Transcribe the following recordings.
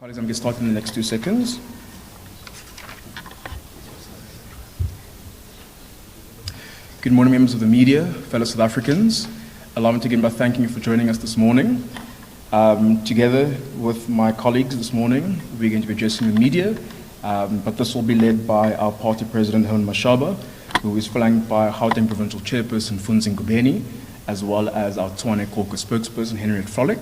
Colleagues, I'm going to start in the next 2 seconds. Good morning, members of the media, fellow South Africans. Allow me to begin by thanking you for joining us this morning. Together with my colleagues this morning, we're going to be addressing the media, but this will be led by our party president, Helen Mashaba, who is flanked by Gauteng Provincial Chairperson, Funzi Ngubeni, as well as our Tshwane Caucus spokesperson, Henriette Frolick.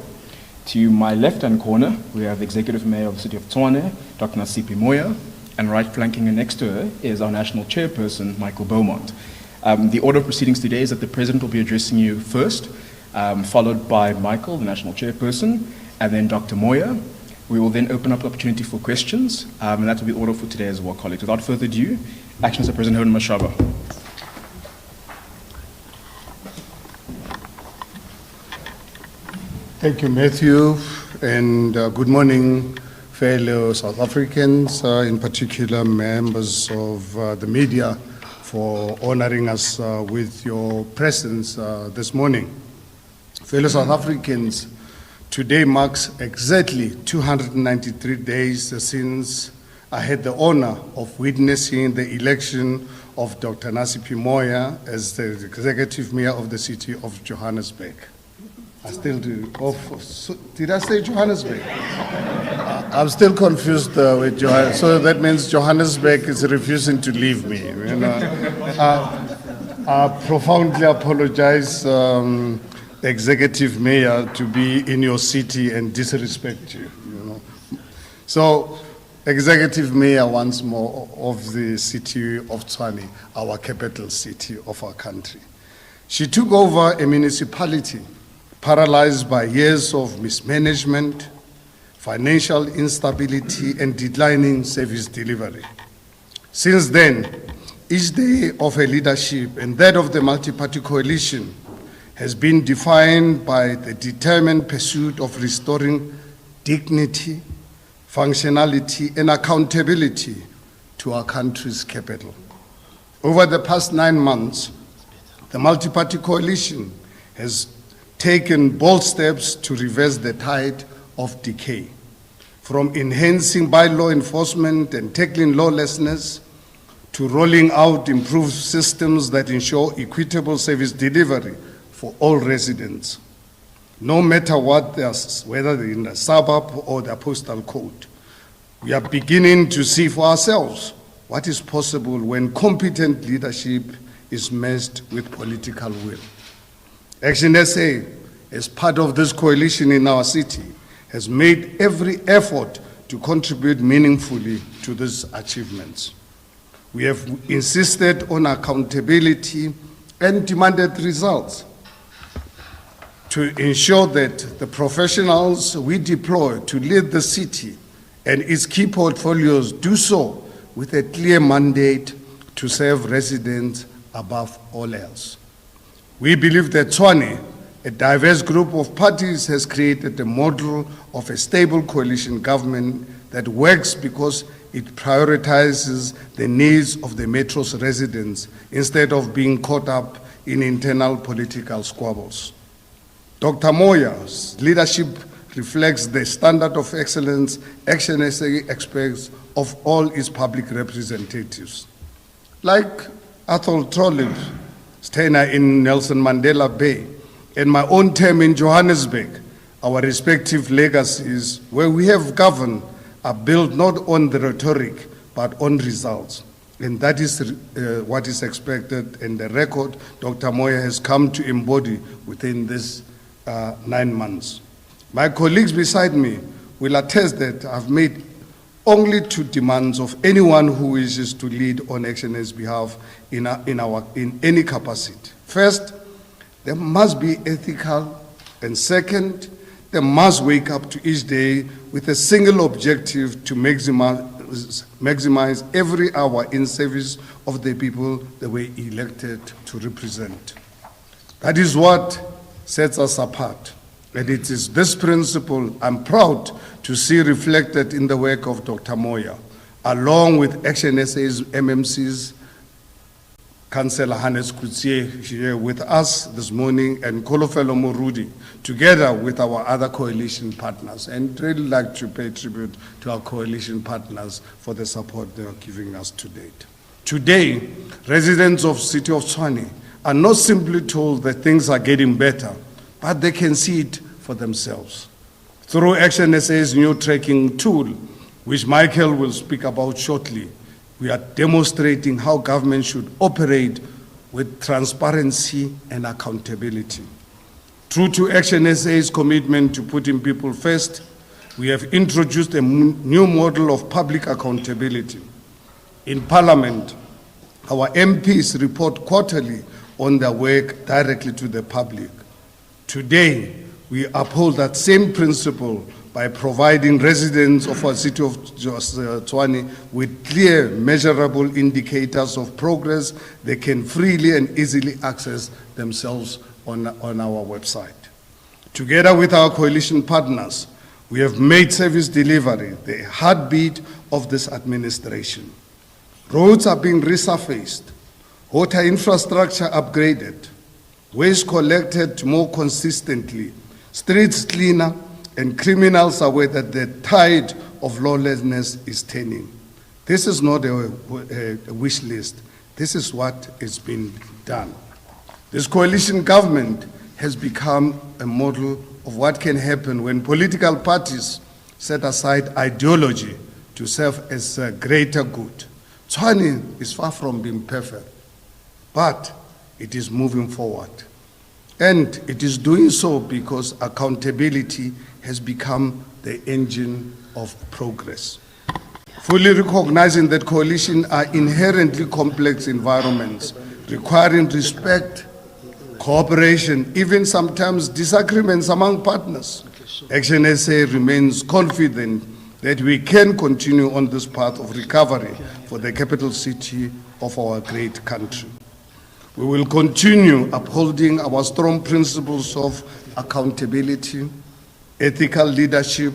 To my left-hand corner, we have the Executive Mayor of the City of Tshwane, Dr. Nasipi Moya, and right flanking her next to her is our National Chairperson, Michael Beaumont. The order of proceedings today is that the President will be addressing you first, followed by Michael, the National Chairperson, and then Dr. Moya. We will then open up the opportunity for questions, and that will be the order for today as well, colleagues. Without further ado, ActionSA President Helen Mashaba. Thank you, Matthew, and good morning, fellow South Africans, in particular members of the media, for honoring us with your presence this morning. Fellow South Africans, today marks exactly 293 days since I had the honor of witnessing the election of Dr. Nasipi Moya as the Executive Mayor of the City of Johannesburg. I still do. Did I say Johannesburg? I'm still confused with Johannesburg. So that means Johannesburg is refusing to leave me. You know, I profoundly apologize, Executive Mayor, to be in your city and disrespect you. You know, so Executive Mayor once more of the City of Tshwane, our capital city of our country. She took over a municipality paralyzed by years of mismanagement, financial instability, and declining service delivery. Since then, each day of her leadership and that of the multi-party coalition has been defined by the determined pursuit of restoring dignity, functionality, and accountability to our country's capital. Over the past 9 months, the multi-party coalition has taken bold steps to reverse the tide of decay, from enhancing bylaw enforcement and tackling lawlessness to rolling out improved systems that ensure equitable service delivery for all residents, no matter what whether they're in the suburb or the postal code. We are beginning to see for ourselves what is possible when competent leadership is matched with political will. ActionSA, as part of this coalition in our city, has made every effort to contribute meaningfully to these achievements. We have insisted on accountability and demanded results to ensure that the professionals we deploy to lead the city and its key portfolios do so with a clear mandate to serve residents above all else. We believe that Tshwane, a diverse group of parties, has created a model of a stable coalition government that works because it prioritizes the needs of the metro's residents instead of being caught up in internal political squabbles. Dr. Moya's leadership reflects the standard of excellence ActionSA expects of all its public representatives. Like Athol Trollip's tenure in Nelson Mandela Bay and my own term in Johannesburg, our respective legacies where we have governed are built not on the rhetoric but on results. And that is what is expected, and the record Dr. Moya has come to embody within these 9 months. My colleagues beside me will attest that I've made only 2 demands of anyone who wishes to lead on ActionSA's behalf in any capacity. First, there must be ethical, and second, they must wake up to each day with a single objective to maximize every hour in service of the people they were elected to represent. That is what sets us apart. And it is this principle I'm proud to see reflected in the work of Dr. Moya, along with ActionSA's MMCs Councillor Hannes Kutsie here with us this morning, and Kolofelo Morudi, together with our other coalition partners. And really like to pay tribute to our coalition partners for the support they are giving us to date. Today, residents of City of Tshwane are not simply told that things are getting better, but they can see it for themselves. Through ActionSA's new tracking tool, which Michael will speak about shortly, we are demonstrating how government should operate with transparency and accountability. True to ActionSA's commitment to putting people first, we have introduced a new model of public accountability. In Parliament, our MPs report quarterly on their work directly to the public. Today, we uphold that same principle by providing residents of our City of Tshwane with clear, measurable indicators of progress they can freely and easily access themselves on our website. Together with our coalition partners, we have made service delivery the heartbeat of this administration. Roads are being resurfaced, water infrastructure upgraded, waste collected more consistently, streets cleaner, and criminals are aware that the tide of lawlessness is turning. This is not a wish list. This is what is being done. This coalition government has become a model of what can happen when political parties set aside ideology to serve as a greater good. Tshwane is far from being perfect, but it is moving forward. And it is doing so because accountability has become the engine of progress. Fully recognizing that coalitions are inherently complex environments, requiring respect, cooperation, even sometimes disagreements among partners, ActionSA remains confident that we can continue on this path of recovery for the capital city of our great country. We will continue upholding our strong principles of accountability, ethical leadership,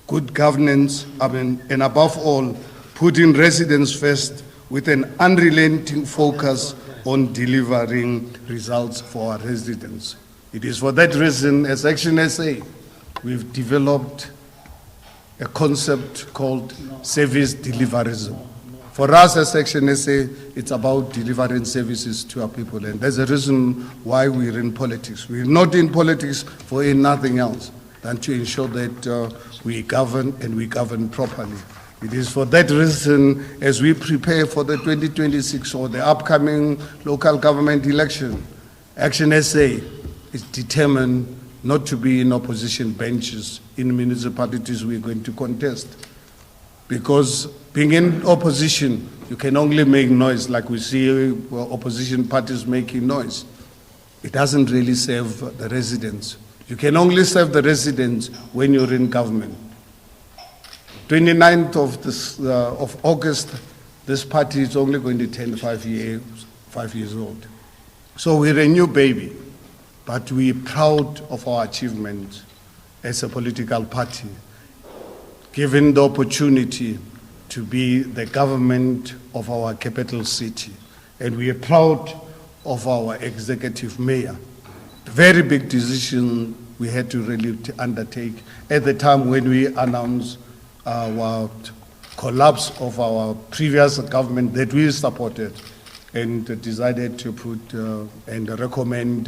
good governance, and above all, putting residents first with an unrelenting focus on delivering results for our residents. It is for that reason, as ActionSA, we've developed a concept called service deliverism. For us as ActionSA, it's about delivering services to our people, and there's a reason why we're in politics. We're not in politics for nothing else than to ensure that we govern and we govern properly. It is for that reason, as we prepare for the 2026 or the upcoming local government election, ActionSA is determined not to be in opposition benches in municipalities we're going to contest. Because being in opposition, you can only make noise like we see opposition parties making noise. It doesn't really serve the residents. You can only serve the residents when you're in government. 29th of August, this party is only going to turn 5 years old. So we're a new baby, but we're proud of our achievements as a political party, given the opportunity to be the government of our capital city. And we are proud of our executive mayor. Very big decision we had to really undertake at the time when we announced our collapse of our previous government that we supported, and decided to put and recommend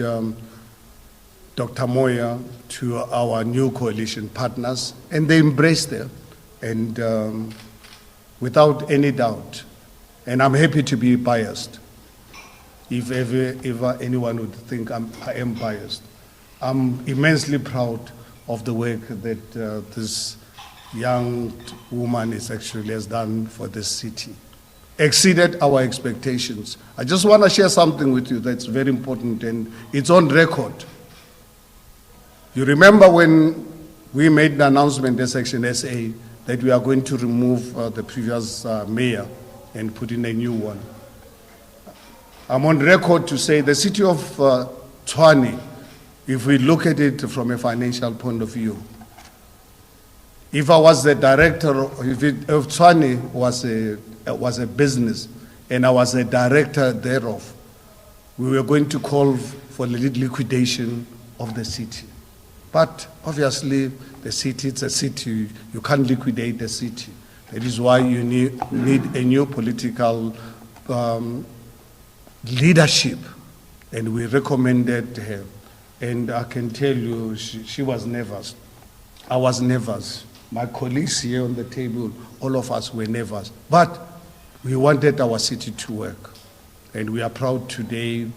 Dr. Moya to our new coalition partners, and they embraced it, and without any doubt. And I'm happy to be biased. If ever anyone would think I am biased, I'm immensely proud of the work that this young woman has done for this city. Exceeded our expectations. I just want to share something with you that's very important, and it's on record. You remember when we made the announcement as ActionSA that we are going to remove the previous mayor and put in a new one. I'm on record to say the City of Tshwane, if we look at it from a financial point of view, if I was the director, if Tshwane was a business and I was a director thereof, we were going to call for liquidation of the city. But obviously, the city, it's a city, you can't liquidate the city. That is why you need a new political leadership, and we recommended her. And I can tell you, she was nervous. I was nervous. My colleagues here on the table, all of us were nervous. But we wanted our city to work. And we are proud today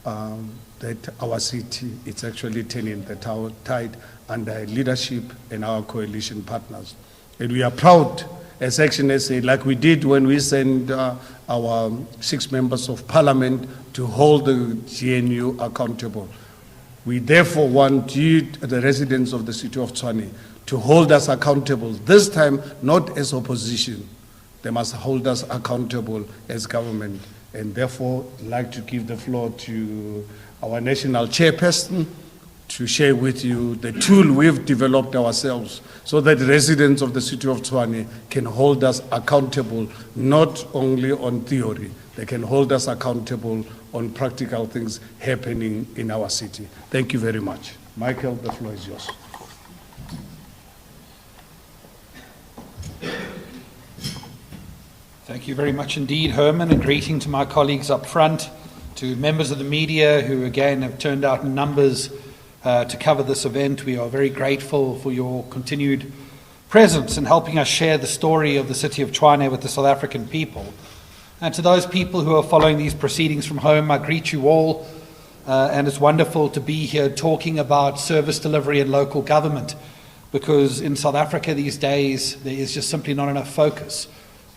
that our city is actually turning the tide under leadership and our coalition partners. And we are proud as ActionSA, like we did when we sent our 6 members of parliament to hold the GNU accountable. We therefore want you, the residents of the City of Tshwane, to hold us accountable. This time, not as opposition. They must hold us accountable as government. And therefore, I'd like to give the floor to our national chairperson to share with you the tool we've developed ourselves so that residents of the City of Tshwane can hold us accountable, not only on theory, they can hold us accountable on practical things happening in our city. Thank you very much. Michael, the floor is yours. Thank you very much indeed, Herman, and greeting to my colleagues up front, to members of the media who again have turned out in numbers to cover this event. We are very grateful for your continued presence in helping us share the story of the City of Tshwane with the South African people. And to those people who are following these proceedings from home, I greet you all, and it's wonderful to be here talking about service delivery and local government, because in South Africa these days there is just simply not enough focus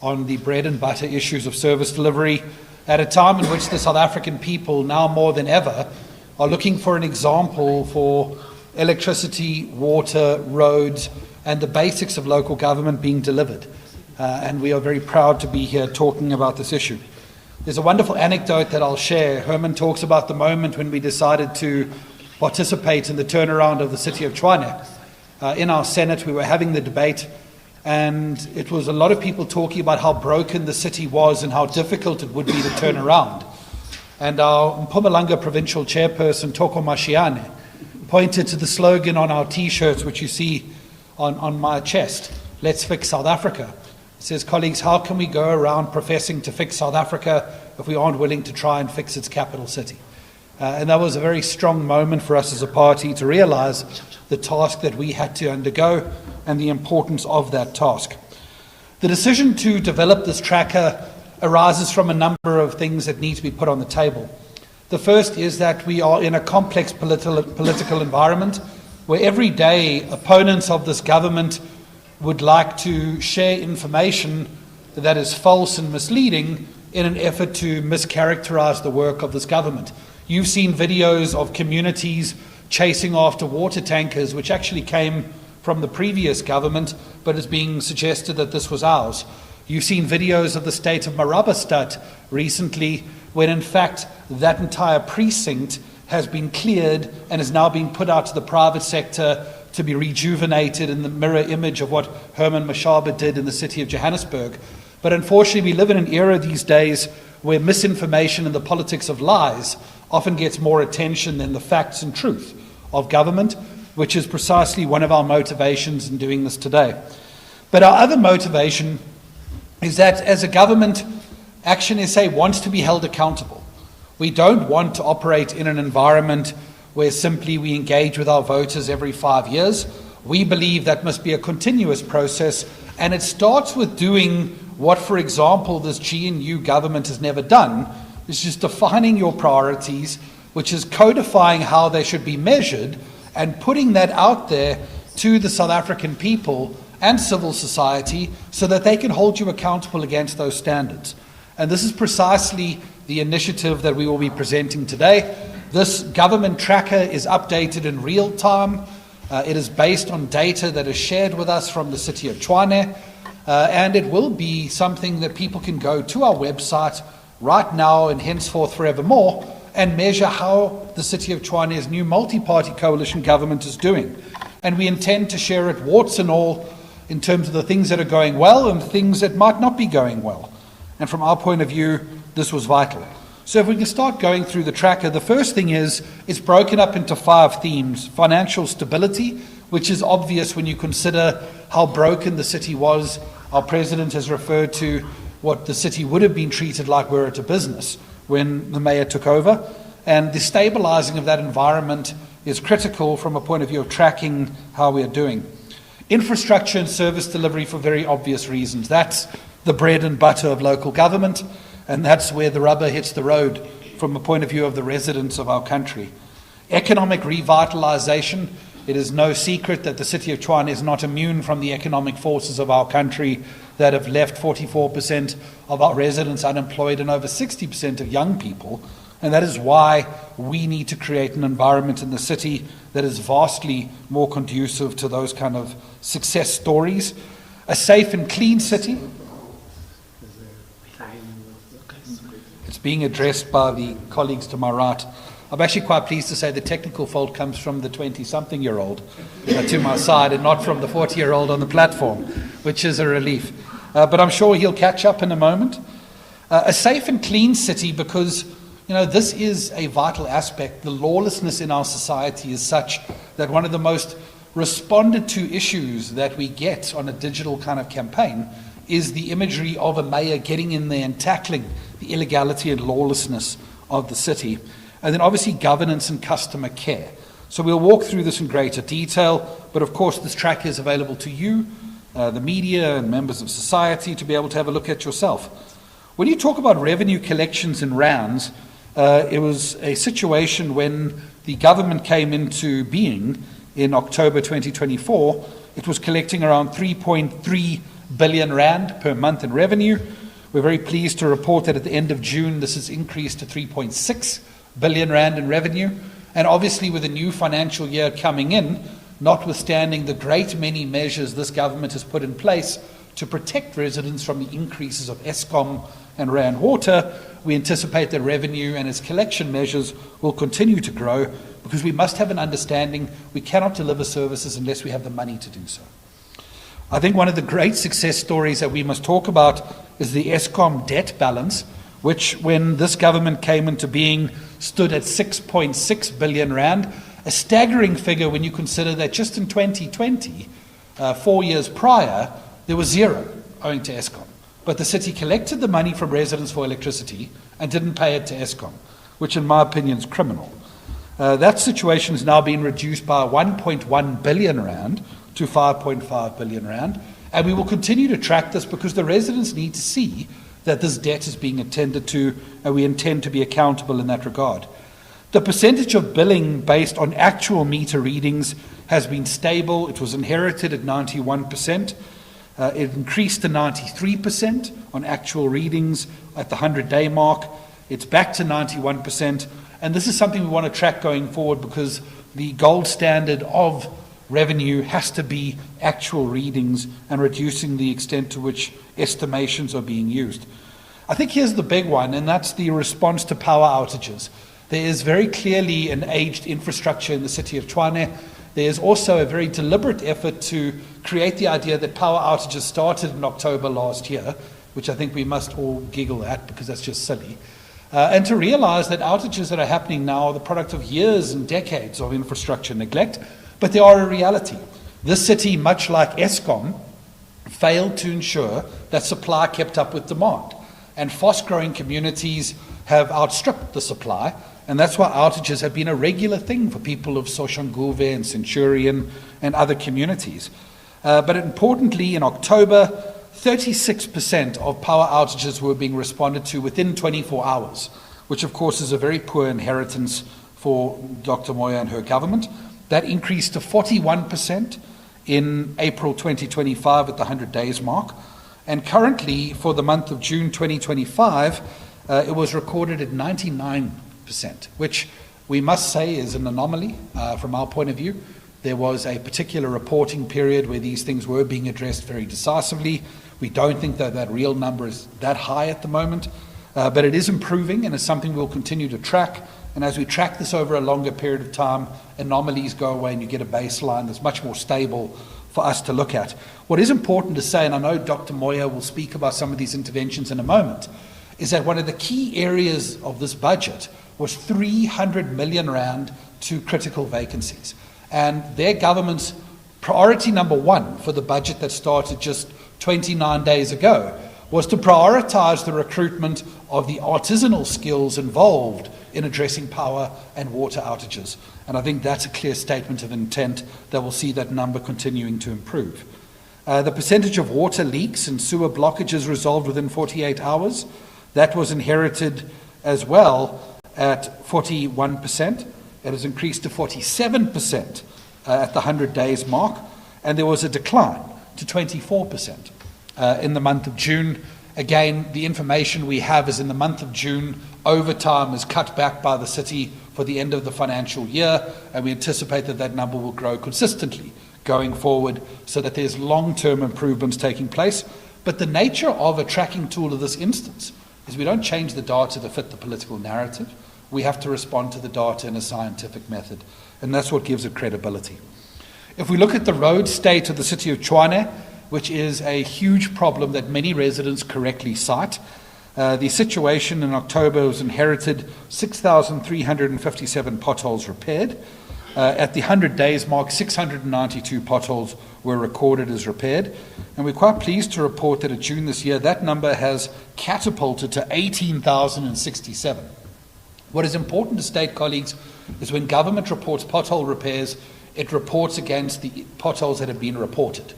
on the bread and butter issues of service delivery at a time in which the South African people, now more than ever, are looking for an example for electricity, water, roads, and the basics of local government being delivered. And we are very proud to be here talking about this issue. There's a wonderful anecdote that I'll share. Herman talks about the moment when we decided to participate in the turnaround of the City of Tshwane. In our Senate, we were having the debate, and it was a lot of people talking about how broken the city was and how difficult it would be to turn around. And our Mpumalanga provincial chairperson, Toko Mashiane, pointed to the slogan on our T-shirts, which you see on my chest, "Let's fix South Africa." He says, colleagues, how can we go around professing to fix South Africa if we aren't willing to try and fix its capital city? And that was a very strong moment for us as a party to realize the task that we had to undergo and the importance of that task. The decision to develop this tracker arises from a number of things that need to be put on the table. The first is that we are in a complex political environment where every day opponents of this government would like to share information that is false and misleading in an effort to mischaracterize the work of this government. You've seen videos of communities chasing after water tankers, which actually came from the previous government, but is being suggested that this was ours. You've seen videos of the state of Marabastad recently, when in fact that entire precinct has been cleared and is now being put out to the private sector to be rejuvenated in the mirror image of what Herman Mashaba did in the city of Johannesburg. But unfortunately, we live in an era these days where misinformation and the politics of lies often gets more attention than the facts and truth of government, which is precisely one of our motivations in doing this today. But our other motivation is that as a government, ActionSA wants to be held accountable. We don't want to operate in an environment where simply we engage with our voters every 5 years. We believe that must be a continuous process, and it starts with doing what, for example, this GNU government has never done, which is defining your priorities, which is codifying how they should be measured, and putting that out there to the South African people and civil society so that they can hold you accountable against those standards. And this is precisely the initiative that we will be presenting today. This government tracker is updated in real time. It is based on data that is shared with us from the City of Tshwane, and it will be something that people can go to our website right now and henceforth forevermore and measure how the City of Tshwane's new multi-party coalition government is doing. And we intend to share it warts and all in terms of the things that are going well and things that might not be going well. And from our point of view, this was vital. So if we can start going through the tracker, the first thing is it's broken up into 5 themes. Financial stability, which is obvious when you consider how broken the city was. Our president has referred to what the city would have been treated like were it a business when the mayor took over. And the stabilizing of that environment is critical from a point of view of tracking how we are doing. Infrastructure and service delivery for very obvious reasons. That's the bread and butter of local government, and that's where the rubber hits the road from a point of view of the residents of our country. Economic revitalization. It is no secret that the City of Tshwane is not immune from the economic forces of our country that have left 44% of our residents unemployed and over 60% of young people. And that is why we need to create an environment in the city that is vastly more conducive to those kind of success stories. A safe and clean city. It's being addressed by the colleagues to my right. I'm actually quite pleased to say the technical fault comes from the 20-something-year-old to my side and not from the 40-year-old on the platform, which is a relief. But I'm sure he'll catch up in a moment. A safe and clean city because, this is a vital aspect. The lawlessness in our society is such that one of the most responded to issues that we get on a digital kind of campaign is the imagery of a mayor getting in there and tackling the illegality and lawlessness of the city. And then obviously governance and customer care. So we'll walk through this in greater detail, but of course this track is available to you, the media and members of society to be able to have a look at yourself. When you talk about revenue collections in rands, it was a situation when the government came into being in October 2024. It was collecting around 3.3 billion rand per month in revenue. We're very pleased to report that at the end of June, this has increased to 3.6 billion rand in revenue. And obviously with the new financial year coming in, notwithstanding the great many measures this government has put in place to protect residents from the increases of Eskom and Rand Water, we anticipate that revenue and its collection measures will continue to grow because we must have an understanding we cannot deliver services unless we have the money to do so. I think one of the great success stories that we must talk about is the Eskom debt balance, which when this government came into being stood at 6.6 billion rand, a staggering figure when you consider that just in 2020, 4 years prior, there was zero owing to Eskom. But the city collected the money from residents for electricity and didn't pay it to Eskom, which in my opinion is criminal. That situation has now been reduced by 1.1 billion rand to 5.5 billion rand. And we will continue to track this because the residents need to see that this debt is being attended to, and we intend to be accountable in that regard. The percentage of billing based on actual meter readings has been stable. It was inherited at 91%. It increased to 93% on actual readings at the 100-day mark. It's back to 91%. And this is something we want to track going forward because the gold standard of revenue has to be actual readings and reducing the extent to which estimations are being used. I think here's the big one, and that's the response to power outages. There is very clearly an aged infrastructure in the City of Tshwane. There is also a very deliberate effort to create the idea that power outages started in October last year, which I think we must all giggle at because that's just silly. And to realize that outages that are happening now are the product of years and decades of infrastructure neglect, but they are a reality. This city, much like Eskom, failed to ensure that supply kept up with demand. And fast-growing communities have outstripped the supply, and that's why outages have been a regular thing for people of Soshanguve and Centurion and other communities. But importantly, in October, 36% of power outages were being responded to within 24 hours, which of course is a very poor inheritance for Dr. Moyo and her government. That increased to 41% in April 2025 at the 100 days mark. And currently, for the month of June 2025, it was recorded at 99%, which we must say is an anomaly from our point of view. There was a particular reporting period where these things were being addressed very decisively. We don't think that that real number is that high at the moment, but it is improving and it's something we'll continue to track. And as we track this over a longer period of time, anomalies go away and you get a baseline that's much more stable for us to look at. What is important to say, and I know Dr. Moyo will speak about some of these interventions in a moment, is that one of the key areas of this budget was 300 million rand to critical vacancies. And their government's priority number one for the budget that started just 29 days ago was to prioritise the recruitment of the artisanal skills involved in addressing power and water outages. And I think that's a clear statement of intent that will see that number continuing to improve. The percentage of water leaks and sewer blockages resolved within 48 hours, that was inherited as well at 41%. It has increased to 47% at the 100 days mark, and there was a decline to 24% in the month of June. Again, the information we have is in the month of June, overtime is cut back by the city for the end of the financial year, and we anticipate that that number will grow consistently going forward so that there's long-term improvements taking place. But the nature of a tracking tool of this instance is we don't change the data to fit the political narrative. We have to respond to the data in a scientific method, and that's what gives it credibility. If we look at the road state of the City of Tshwane, which is a huge problem that many residents correctly cite, the situation in October was inherited 6,357 potholes repaired. At the 100 days mark, 692 potholes were recorded as repaired. And we're quite pleased to report that at June this year, that number has catapulted to 18,067. What is important to state, colleagues, is when government reports pothole repairs, it reports against the potholes that have been reported.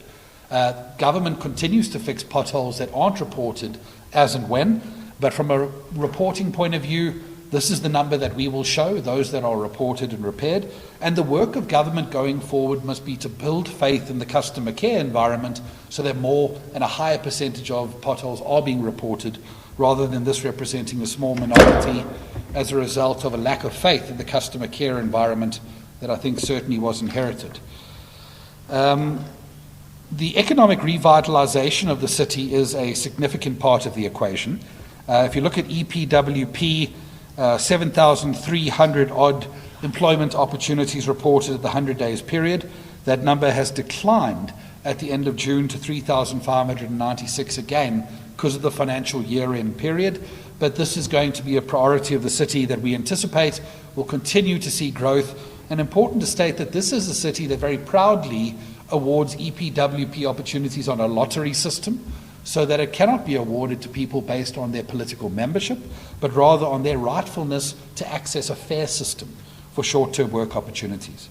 Government continues to fix potholes that aren't reported as and when, but from a reporting point of view, this is the number that we will show, those that are reported and repaired. And the work of government going forward must be to build faith in the customer care environment so that more and a higher percentage of potholes are being reported, rather than this representing a small minority as a result of a lack of faith in the customer care environment that I think certainly was inherited. The economic revitalisation of the city is a significant part of the equation. If you look at EPWP, 7,300 odd employment opportunities reported at the 100 days period. That number has declined at the end of June to 3,596 again because of the financial year-end period. But this is going to be a priority of the city that we anticipate will continue to see growth. And important to state that this is a city that very proudly awards EPWP opportunities on a lottery system, so that it cannot be awarded to people based on their political membership, but rather on their rightfulness to access a fair system for short-term work opportunities.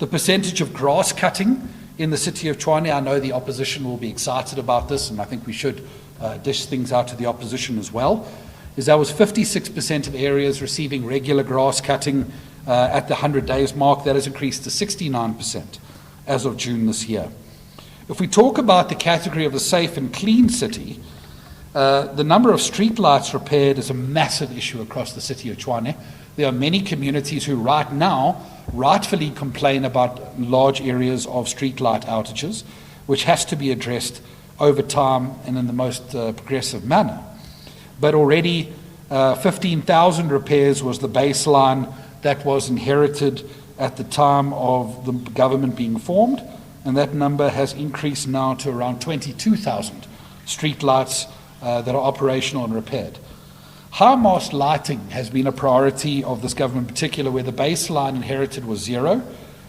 The percentage of grass cutting in the City of Tshwane, I know the opposition will be excited about this, and I think we should dish things out to the opposition as well, is there was 56% of areas receiving regular grass cutting at the 100 days mark. That has increased to 69% as of June this year. If we talk about the category of a safe and clean city, the number of street lights repaired is a massive issue across the City of Tshwane. There are many communities who right now rightfully complain about large areas of street light outages, which has to be addressed over time and in the most progressive manner. But already 15,000 repairs was the baseline that was inherited at the time of the government being formed, and that number has increased now to around 22,000 street lights that are operational and repaired. High-mast lighting has been a priority of this government, in particular where the baseline inherited was 0,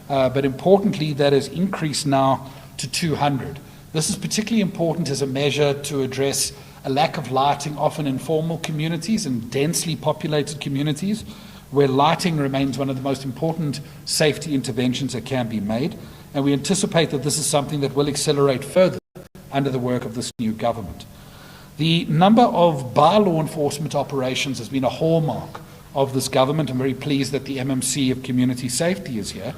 but importantly that has increased now to 200. This is particularly important as a measure to address a lack of lighting often in formal communities and densely populated communities, where lighting remains one of the most important safety interventions that can be made. And we anticipate that this is something that will accelerate further under the work of this new government. The number of by-law enforcement operations has been a hallmark of this government. I'm very pleased that the MMC of Community Safety is here.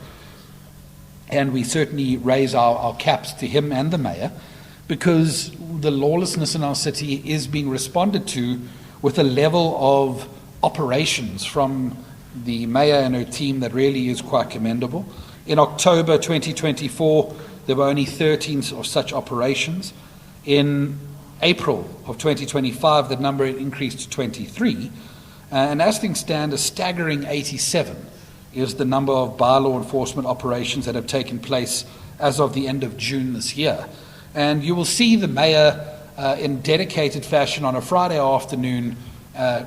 And we certainly raise our caps to him and the mayor, because the lawlessness in our city is being responded to with a level of operations from the mayor and her team that really is quite commendable. In October 2024, there were only 13 of such operations. In April of 2025, the number increased to 23. And as things stand, a staggering 87 is the number of by-law enforcement operations that have taken place as of the end of June this year. And you will see the mayor in dedicated fashion on a Friday afternoon,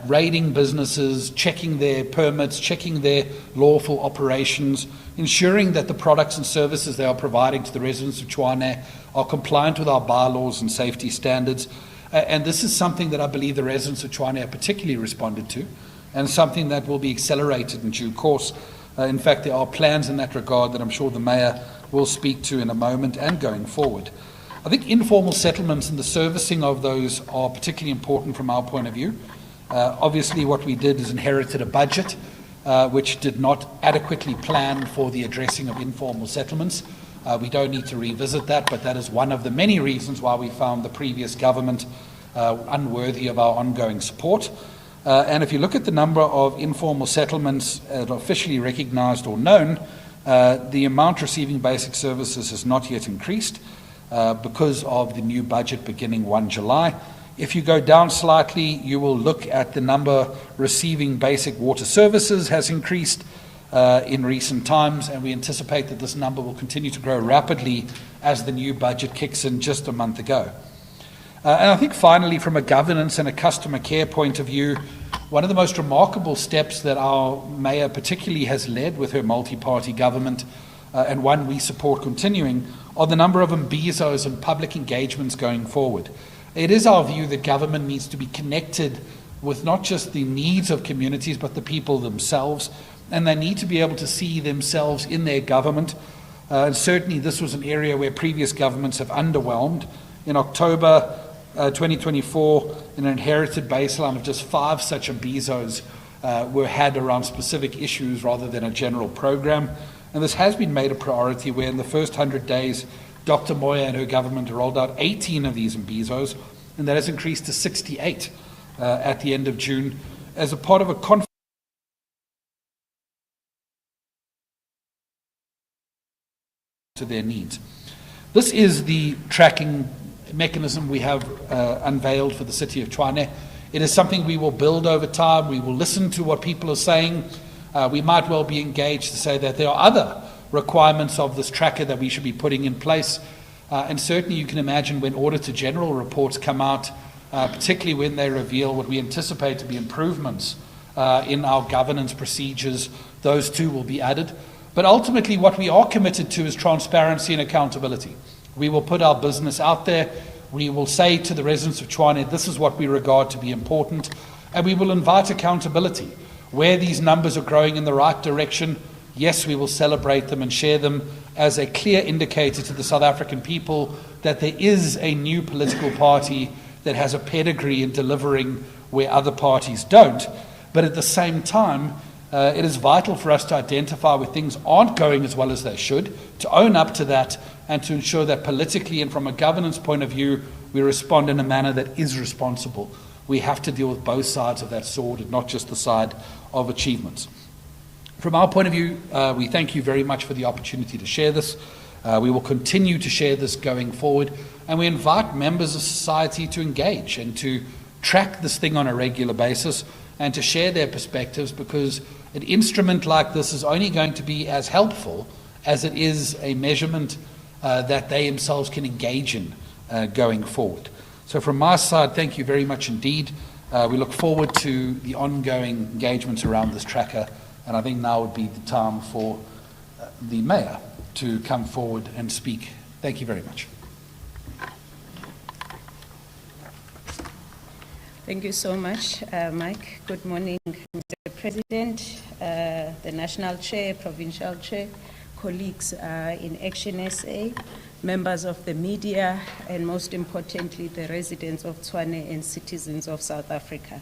raiding businesses, checking their permits, checking their lawful operations, ensuring that the products and services they are providing to the residents of Tshwane are compliant with our bylaws and safety standards. And this is something that I believe the residents of Tshwane have particularly responded to, and something that will be accelerated in due course. In fact, there are plans in that regard that I'm sure the Mayor will speak to in a moment and going forward. I think informal settlements and the servicing of those are particularly important from our point of view. Obviously, what we did is inherited a budget which did not adequately plan for the addressing of informal settlements. We don't need to revisit that, but that is one of the many reasons why we found the previous government unworthy of our ongoing support. And if you look at the number of informal settlements officially recognised or known, the amount receiving basic services has not yet increased because of the new budget beginning 1 July. If you go down slightly, you will look at the number receiving basic water services has increased in recent times, and we anticipate that this number will continue to grow rapidly as the new budget kicks in just a month ago. And I think finally, from a governance and a customer care point of view, one of the most remarkable steps that our Mayor particularly has led with her multi-party government, and one we support continuing, are the number of mbizos and public engagements going forward. It is our view that government needs to be connected with not just the needs of communities, but the people themselves, and they need to be able to see themselves in their government. And certainly this was an area where previous governments have underwhelmed. In October 2024, an inherited baseline of just 5 such mbizos were had around specific issues rather than a general program. And this has been made a priority, where in the first 100 days, Dr. Moya and her government rolled out 18 of these mbizos, and that has increased to 68 at the end of June as a part of a conference to their needs. This is the tracking mechanism we have unveiled for the City of Tshwane. It is something we will build over time. We will listen to what people are saying. We might well be engaged to say that there are other requirements of this tracker that we should be putting in place. And certainly you can imagine when Auditor General reports come out, particularly when they reveal what we anticipate to be improvements in our governance procedures, those too will be added. But ultimately what we are committed to is transparency and accountability. We will put our business out there. We will say to the residents of Tshwane, this is what we regard to be important, and we will invite accountability. Where these numbers are growing in the right direction, yes, we will celebrate them and share them as a clear indicator to the South African people that there is a new political party that has a pedigree in delivering where other parties don't. But at the same time, it is vital for us to identify where things aren't going as well as they should, to own up to that, and to ensure that politically and from a governance point of view, we respond in a manner that is responsible. We have to deal with both sides of that sword and not just the side of achievements. From our point of view, we thank you very much for the opportunity to share this. We will continue to share this going forward, and we invite members of society to engage and to track this thing on a regular basis and to share their perspectives, because an instrument like this is only going to be as helpful as it is a measurement that they themselves can engage in going forward. So from my side, thank you very much indeed. We look forward to the ongoing engagements around this tracker, and I think now would be the time for the Mayor to come forward and speak. Thank you very much. Thank you so much, Mike. Good morning, Mr. President, the National Chair, Provincial Chair, colleagues in ActionSA, members of the media, and most importantly, the residents of Tshwane and citizens of South Africa.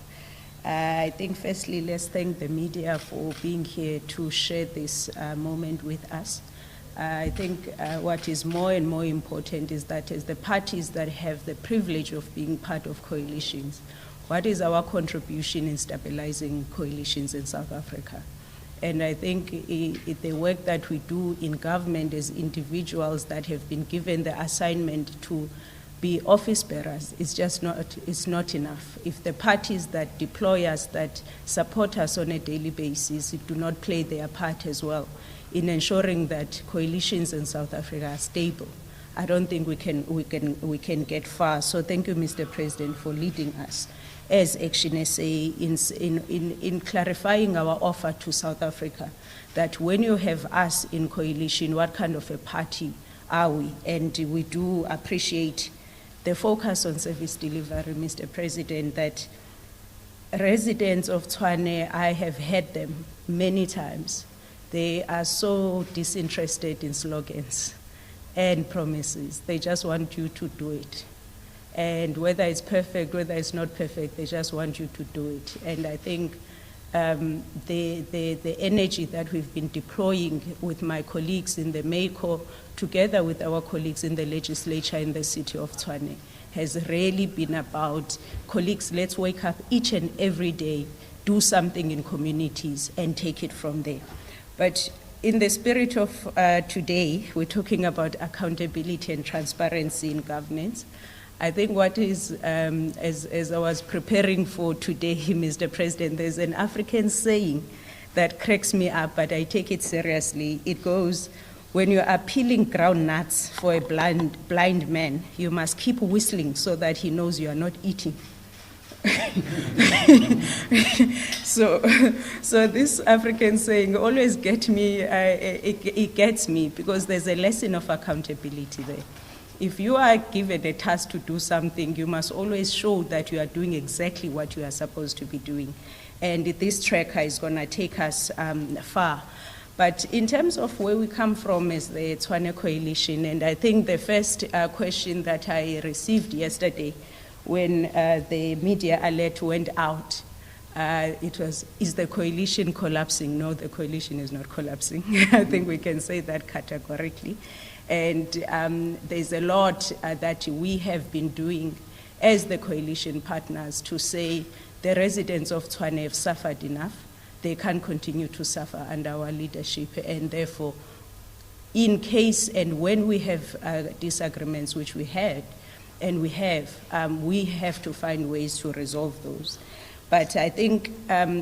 I think firstly, let's thank the media for being here to share this moment with us. I think what is more and more important is that as the parties that have the privilege of being part of coalitions, what is our contribution in stabilizing coalitions in South Africa? And I think the work that we do in government as individuals that have been given the assignment to be office bearers is just not enough. If the parties that deploy us, that support us on a daily basis, do not play their part as well in ensuring that coalitions in South Africa are stable, I don't think we can get far. So thank you, Mr. President, for leading us as ActionSA in clarifying our offer to South Africa, that when you have us in coalition, what kind of a party are we? And we do appreciate the focus on service delivery, Mr. President, that residents of Tshwane, I have heard them many times. They are so disinterested in slogans and promises. They just want you to do it. And whether it's perfect, whether it's not perfect, they just want you to do it. And I think the energy that we've been deploying with my colleagues in the MECO, together with our colleagues in the legislature in the City of Tshwane, has really been about, colleagues, let's wake up each and every day, do something in communities, and take it from there. But in the spirit of today, we're talking about accountability and transparency in governance. I think what is, as I was preparing for today, Mr. President, there's an African saying that cracks me up, but I take it seriously. It goes, when you are peeling ground nuts for a blind man, you must keep whistling so that he knows you are not eating. So this African saying always gets me, it gets me, because there's a lesson of accountability there. If you are given a task to do something, you must always show that you are doing exactly what you are supposed to be doing. And this tracker is going to take us far. But in terms of where we come from as the Tshwane Coalition, and I think the first question that I received yesterday when the media alert went out, it was, is the coalition collapsing? No, the coalition is not collapsing. I think we can say that categorically. And there's a lot that we have been doing as the coalition partners to say the residents of Tshwane have suffered enough. They can't continue to suffer under our leadership. And therefore, in case and when we have disagreements, which we had, and we have to find ways to resolve those. But I think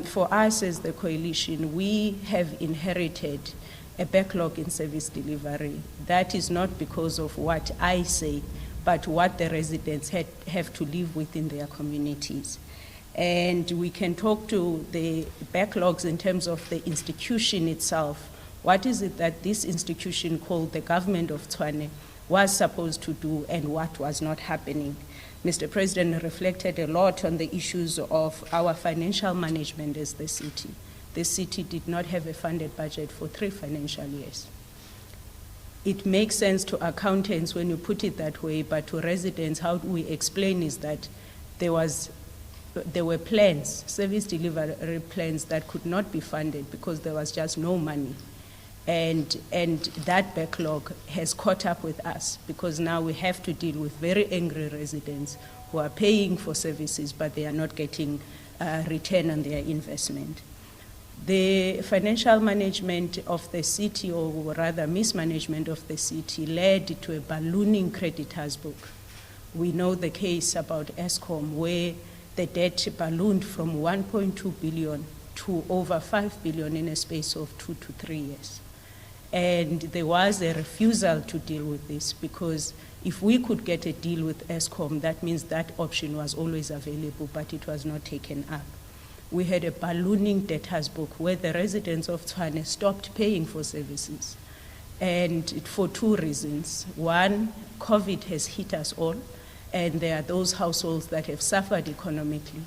for us as the coalition, we have inherited a backlog in service delivery. That is not because of what I say, but what the residents have to live with in their communities. And we can talk to the backlogs in terms of the institution itself. What is it that this institution called the government of Tshwane was supposed to do and what was not happening? Mr. President reflected a lot on the issues of our financial management as the city. The city did not have a funded budget for 3 financial years. It makes sense to accountants when you put it that way, but to residents, how we explain is that there were plans, service delivery plans that could not be funded because there was just no money. And that backlog has caught up with us because now we have to deal with very angry residents who are paying for services, but they are not getting return on their investment. The financial management of the city, or rather mismanagement of the city, led to a ballooning creditors book. We know the case about Eskom, where the debt ballooned from 1.2 billion to over 5 billion in a space of 2 to 3 years. And there was a refusal to deal with this because if we could get a deal with Eskom, that means that option was always available, but it was not taken up. We had a ballooning debtors book where the residents of Tshwane stopped paying for services. And for 2 reasons. One, COVID has hit us all, and there are those households that have suffered economically.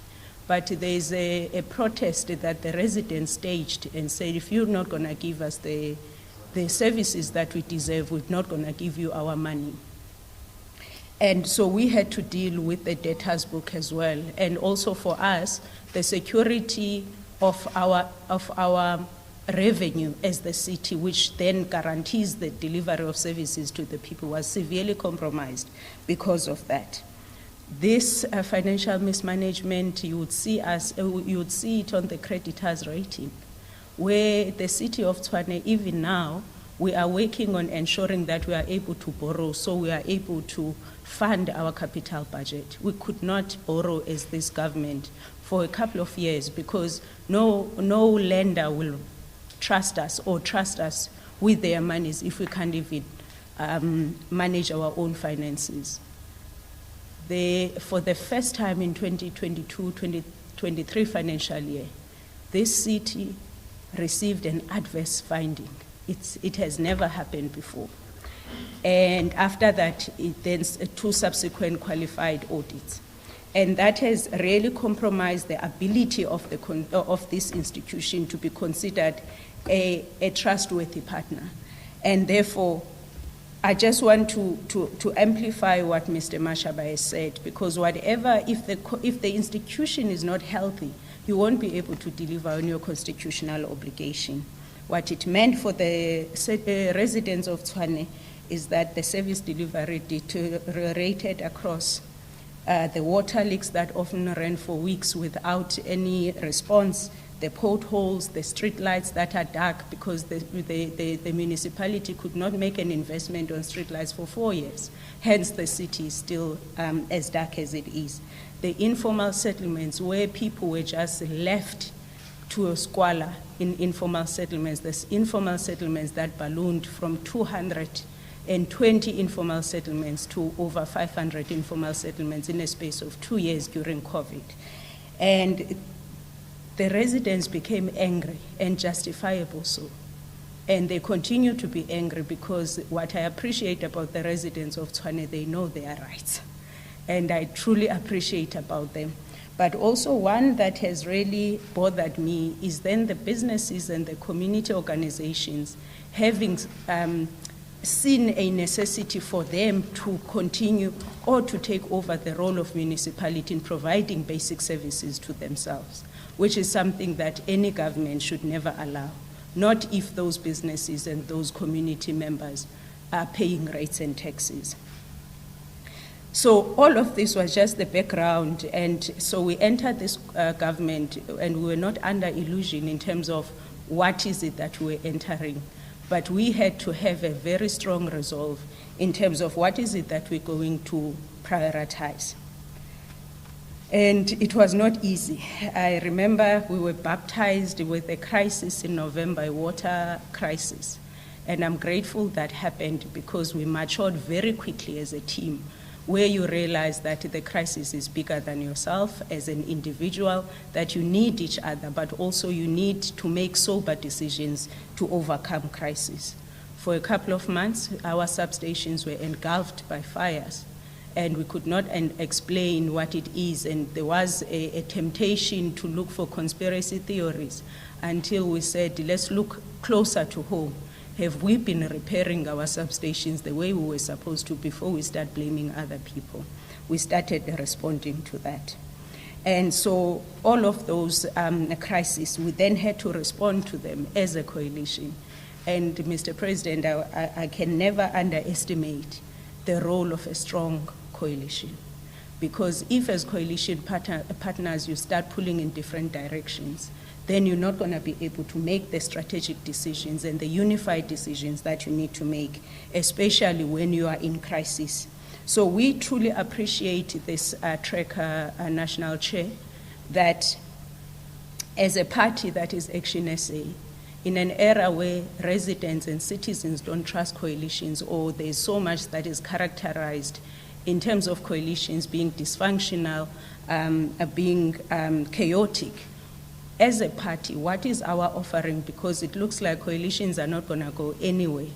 But there's a protest that the residents staged and said, if you're not going to give us the services that we deserve, we're not going to give you our money. And so we had to deal with the debtors book as well. And also for us, the security of our revenue as the city, which then guarantees the delivery of services to the people, was severely compromised because of that. This financial mismanagement, you would see it on the creditors rating, where the City of Tshwane, even now, we are working on ensuring that we are able to borrow, so we are able to fund our capital budget. We could not borrow as this government for a couple of years because no lender will trust us with their monies if we can't even manage our own finances. For the first time in 2022-2023 financial year, this city received an adverse finding. It has never happened before. And after that, then 2 subsequent qualified audits. And that has really compromised the ability of this institution to be considered a trustworthy partner. And therefore, I just want to amplify what Mr. Mashaba has said, because if the institution is not healthy, you won't be able to deliver on your constitutional obligation. What it meant for the residents of Tshwane is that the service delivery deteriorated across the water leaks that often ran for weeks without any response, the potholes, the street lights that are dark because the municipality could not make an investment on street lights for 4 years. Hence, the city is still as dark as it is. The informal settlements where people were just left to a squalor in informal settlements, there's informal settlements that ballooned from 220 informal settlements to over 500 informal settlements in a space of 2 years during COVID. And the residents became angry, and justifiable so. And they continue to be angry because what I appreciate about the residents of Tshwane, they know their rights. And I truly appreciate about them. But also one that has really bothered me is then the businesses and the community organizations having seen a necessity for them to continue or to take over the role of municipality in providing basic services to themselves, which is something that any government should never allow, not if those businesses and those community members are paying rates and taxes. So all of this was just the background, and so we entered this government and we were not under illusion in terms of what is it that we were entering, but we had to have a very strong resolve in terms of what is it that we're going to prioritize. And it was not easy. I remember we were baptized with a crisis in November, a water crisis, and I'm grateful that happened because we matured very quickly as a team, where you realize that the crisis is bigger than yourself as an individual, that you need each other, but also you need to make sober decisions to overcome crisis. For a couple of months, our substations were engulfed by fires, and we could not explain what it is, and there was a temptation to look for conspiracy theories until we said, let's look closer to home. Have we been repairing our substations the way we were supposed to before we start blaming other people? We started responding to that. And so all of those crises, we then had to respond to them as a coalition. And Mr. President, I can never underestimate the role of a strong coalition. Because if as coalition partners you start pulling in different directions, then you're not going to be able to make the strategic decisions and the unified decisions that you need to make, especially when you are in crisis. So we truly appreciate this tracker national chair, that as a party that is ActionSA, in an era where residents and citizens don't trust coalitions, or there's so much that is characterized in terms of coalitions being dysfunctional, being chaotic, as a party, what is our offering? Because it looks like coalitions are not going to go anywhere.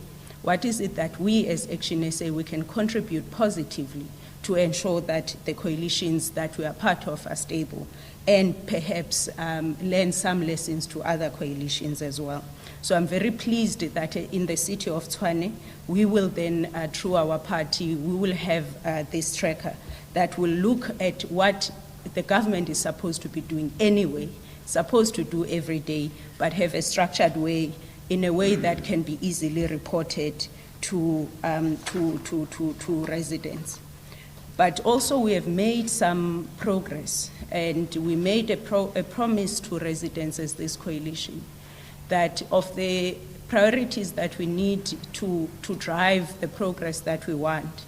What is it that we as ActionSA, we can contribute positively to ensure that the coalitions that we are part of are stable, and perhaps learn some lessons to other coalitions as well. So I'm very pleased that in the city of Tshwane, we will then, through our party, we will have this tracker that will look at what the government is supposed to be doing anyway, supposed to do every day, but have a structured way, in a way that can be easily reported to residents. But also we have made some progress, and we made a promise to residents as this coalition that of the priorities that we need to drive the progress that we want,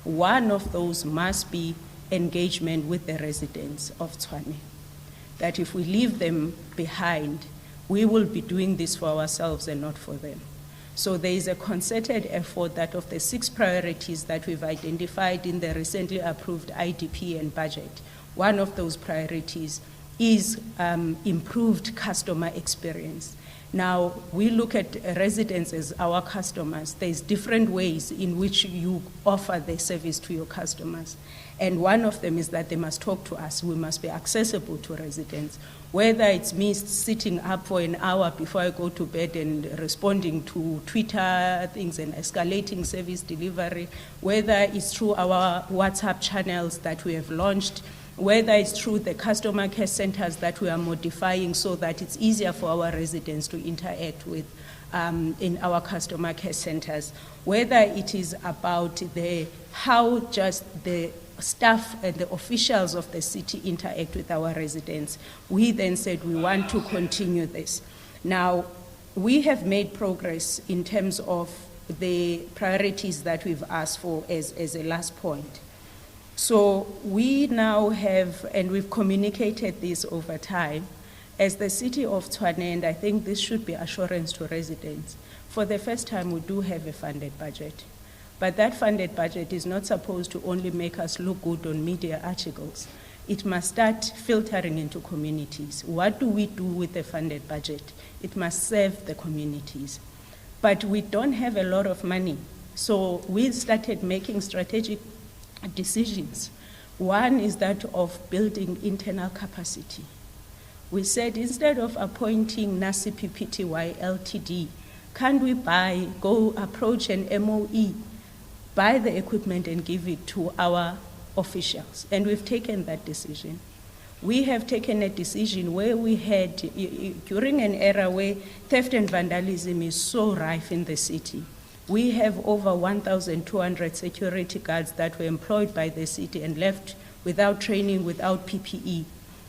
one of those must be engagement with the residents of Tshwane. That if we leave them behind, we will be doing this for ourselves and not for them. So there is a concerted effort that of the 6 priorities that we've identified in the recently approved IDP and budget, one of those priorities is improved customer experience. Now, we look at residents as our customers. There's different ways in which you offer the service to your customers. And one of them is that they must talk to us. We must be accessible to residents. Whether it's me sitting up for an hour before I go to bed and responding to Twitter things and escalating service delivery, whether it's through our WhatsApp channels that we have launched, whether it's through the customer care centers that we are modifying so that it's easier for our residents to interact with in our customer care centers, whether it is about how just the staff and the officials of the city interact with our residents. We then said we want to continue this. Now, we have made progress in terms of the priorities that we've asked for as a last point. So we now have, and we've communicated this over time, as the City of Tshwane, and I think this should be assurance to residents, for the first time we do have a funded budget. But that funded budget is not supposed to only make us look good on media articles. It must start filtering into communities. What do we do with the funded budget? It must serve the communities. But we don't have a lot of money. So we started making strategic decisions. One is that of building internal capacity. We said instead of appointing NASI PPTY Ltd, can't we go approach an MOE, buy the equipment and give it to our officials? And we've taken that decision. We have taken a decision where we had, during an era where theft and vandalism is so rife in the city, we have over 1,200 security guards that were employed by the city and left without training, without PPE,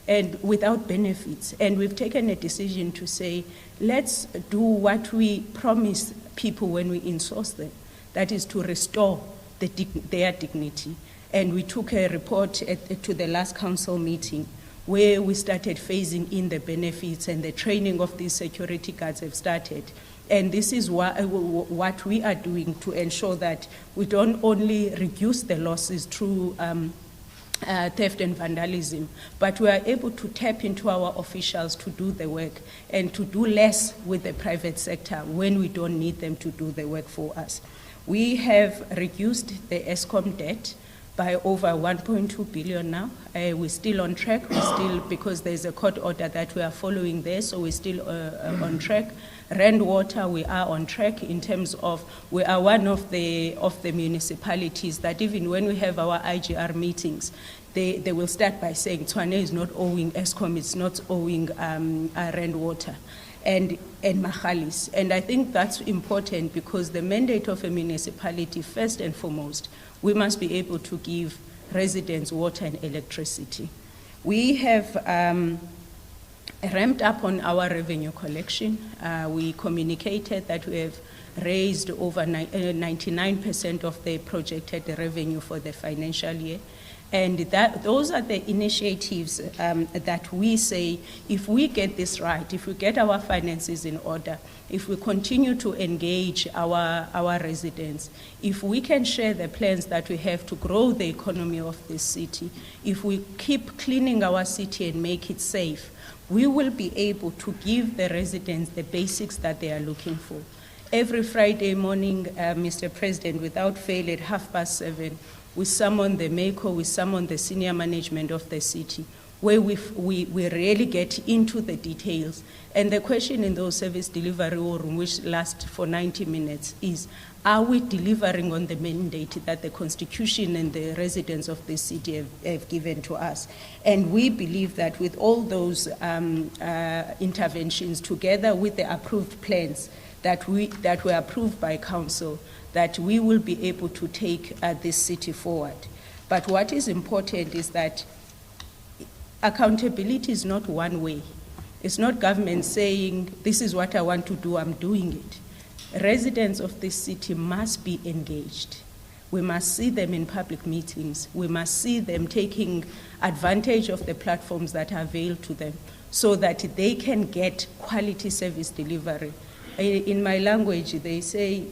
and without benefits. And we've taken a decision to say, let's do what we promise people when we insource them, that is to restore their dignity. And we took a report to the last council meeting where we started phasing in the benefits, and the training of these security guards have started. And this is what we are doing to ensure that we don't only reduce the losses through theft and vandalism, but we are able to tap into our officials to do the work and to do less with the private sector when we don't need them to do the work for us. We have reduced the ESCOM debt by over 1.2 billion now. We're still on track. Because there's a court order that we are following there, so we're still on track. Rand Water, we are on track in terms of, we are one of the municipalities that even when we have our IGR meetings, they will start by saying Tshwane is not owing ESCOM, it's not owing Rand Water and Mahalis. And I think that's important because the mandate of a municipality, first and foremost, we must be able to give residents water and electricity. We have ramped up on our revenue collection. We communicated that we have raised over 99% of the projected revenue for the financial year. And those are the initiatives that we say, if we get this right, if we get our finances in order, if we continue to engage our residents, if we can share the plans that we have to grow the economy of this city, if we keep cleaning our city and make it safe, we will be able to give the residents the basics that they are looking for. Every Friday morning, Mr. President, without fail at 7:30, we summon the MECO, we summon the senior management of the city, where we really get into the details. And the question in those service delivery room, which lasts for 90 minutes, is, are we delivering on the mandate that the Constitution and the residents of the city have given to us? And we believe that with all those interventions, together with the approved plans that were approved by council, that we will be able to take this city forward. But what is important is that accountability is not one way. It's not government saying, this is what I want to do, I'm doing it. Residents of this city must be engaged. We must see them in public meetings. We must see them taking advantage of the platforms that are available to them so that they can get quality service delivery. in my language, they say,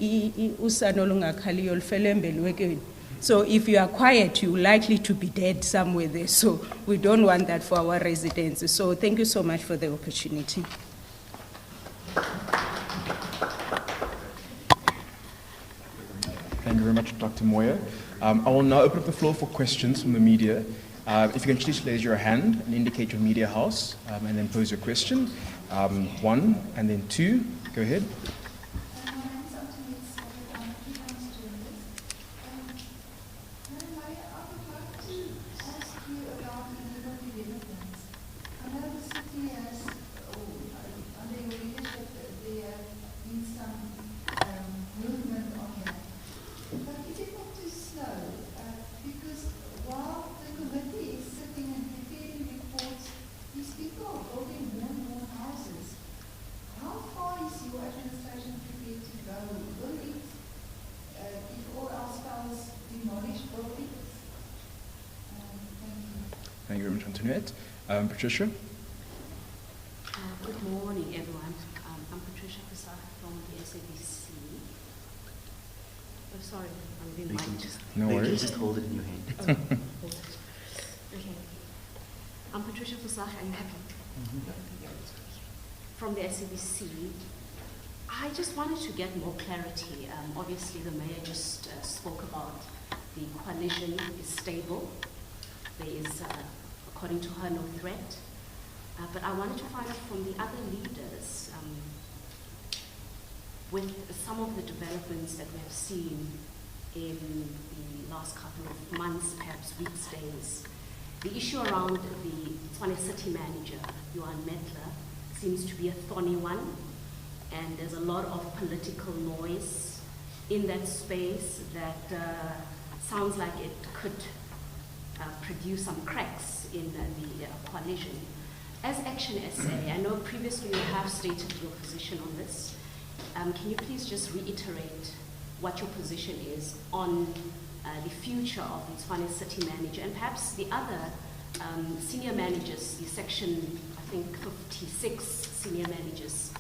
so if you are quiet, you're likely to be dead somewhere there. So we don't want that for our residents. So thank you so much for the opportunity. Thank you very much, Dr. Moya. I will now open up the floor for questions from the media. If you can please raise your hand and indicate your media house, and then pose your question. 1 and then 2. Go ahead. Thank you very much, Antoinette. Patricia? Good morning, everyone. I'm Patricia from the SABC. Oh, sorry, I'm being No worries. Just hold it in your hand. hold it. Okay. I'm Patricia Fusach. Are you happy? From the SABC. I just wanted to get more clarity. Obviously, the mayor just spoke about the coalition is stable. There is, according to her, no threat. But I wanted to find out from the other leaders, with some of the developments that we have seen in the last couple of months, perhaps weeks, days, the issue around the Tshwane city manager, Johan Mettler, seems to be a thorny one, and there's a lot of political noise in that space that sounds like it could produce some cracks in the coalition. As ActionSA, I know previously you have stated your position on this. Can you please just reiterate what your position is on the future of the Tshwane city manager and perhaps the other senior managers, the section, I think, 56 senior managers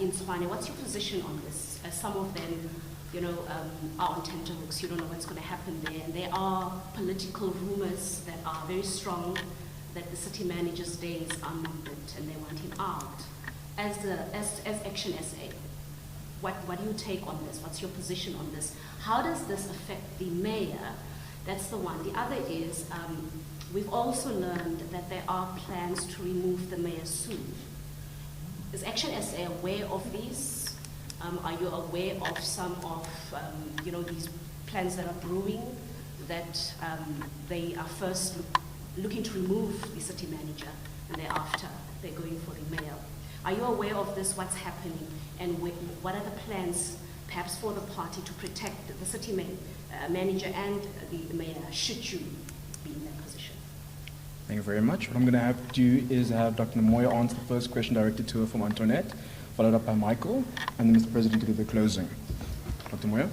in Tshwane? What's your position on this? Some of them, you know, are on tenterhooks. You don't know what's going to happen there. And there are political rumors that are very strong that the city manager's days are numbered and they want him out. As ActionSA, what do you take on this? What's your position on this? How does this affect the mayor? That's the one. The other is, we've also learned that there are plans to remove the mayor soon. Is ActionSA aware of these? Are you aware of some of you know, these plans that are brewing, that they are first looking to remove the city manager and thereafter they're going for the mayor? Are you aware of this, what's happening, and what are the plans perhaps for the party to protect the city manager and the mayor should you be in that position? Thank you very much. What I'm going to have to do is have Dr. Moya answer the first question directed to her from Antoinette, followed up by Michael, and then Mr. President to do the closing. Dr. Moya?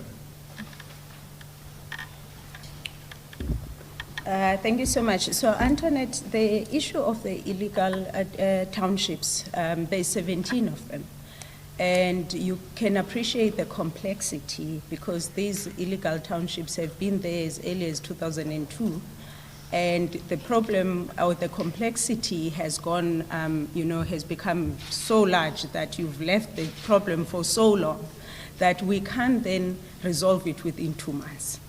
Thank you so much. So, Antoinette, the issue of the illegal townships, there's 17 of them. And you can appreciate the complexity because these illegal townships have been there as early as 2002. And the problem or the complexity has gone, you know, has become so large that you've left the problem for so long that we can't then resolve it within 2 months.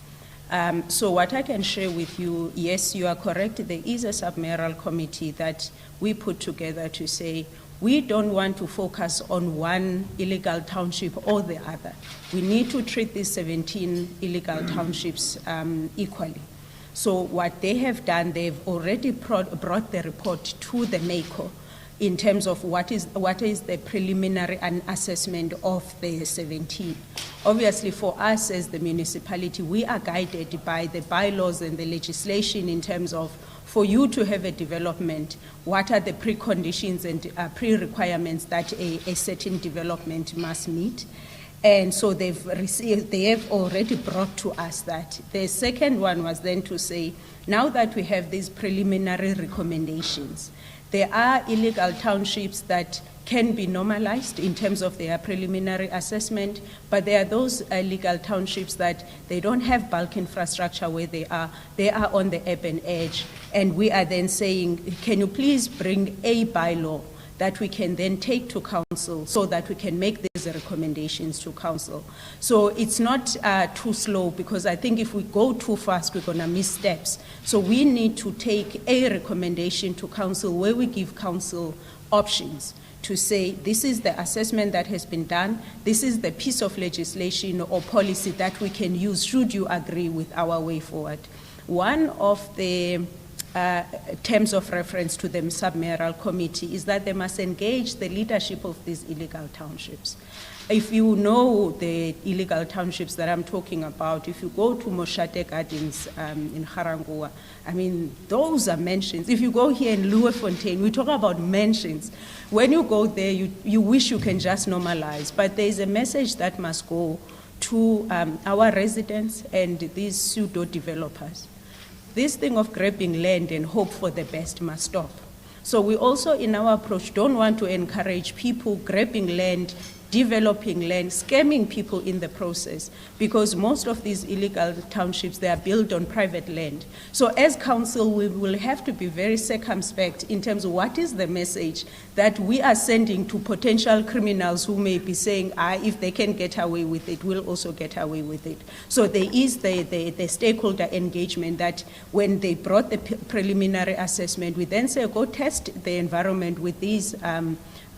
So what I can share with you, yes, you are correct. There is a submayoral committee that we put together to say we don't want to focus on one illegal township or the other. We need to treat these 17 illegal townships equally. So what they have done, they've already brought the report to the NACO in terms of what is the preliminary assessment of the 17. Obviously, for us as the municipality, we are guided by the bylaws and the legislation in terms of, for you to have a development, what are the preconditions and pre-requirements that a certain development must meet. And so they have already brought to us that. The second one was then to say, now that we have these preliminary recommendations, There are illegal townships that can be normalized in terms of their preliminary assessment, but there are those illegal townships that they don't have bulk infrastructure where they are on the urban edge, and we are then saying, can you please bring a bylaw that we can then take to council so that we can make these recommendations to council. So it's not too slow, because I think if we go too fast, we're gonna miss steps. So we need to take a recommendation to council where we give council options to say, this is the assessment that has been done, this is the piece of legislation or policy that we can use should you agree with our way forward. One of the terms of reference to the submayoral committee is that they must engage the leadership of these illegal townships. If you know the illegal townships that I'm talking about, if you go to Moshate Gardens in Harangua, I mean, those are mansions. If you go here in Louisfontaine, we talk about mansions. When you go there, you wish you can just normalize, but there's a message that must go to our residents and these pseudo developers. This thing of grabbing land and hope for the best must stop. So we also, in our approach, don't want to encourage people grabbing land, developing land, scamming people in the process, because most of these illegal townships, they are built on private land. So as council, we will have to be very circumspect in terms of what is the message that we are sending to potential criminals who may be saying, if they can get away with it, we'll also get away with it. So there is the stakeholder engagement that when they brought the preliminary assessment, we then say, go test the environment with these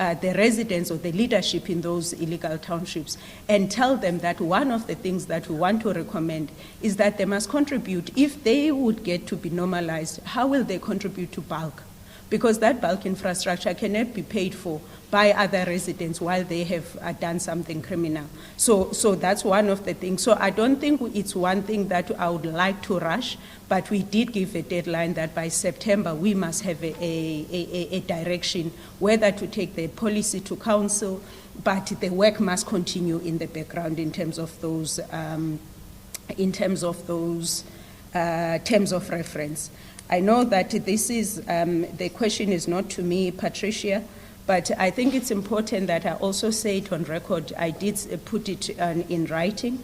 the residents or the leadership in those illegal townships, and tell them that one of the things that we want to recommend is that they must contribute. If they would get to be normalized, how will they contribute to bulk? Because that bulk infrastructure cannot be paid for by other residents while they have done something criminal. So that's one of the things. So I don't think it's one thing that I would like to rush, but we did give a deadline that by September we must have a direction whether to take the policy to council, but the work must continue in the background in terms of those terms of reference. I know that this is, the question is not to me, Patricia, but I think it's important that I also say it on record. I did put it in writing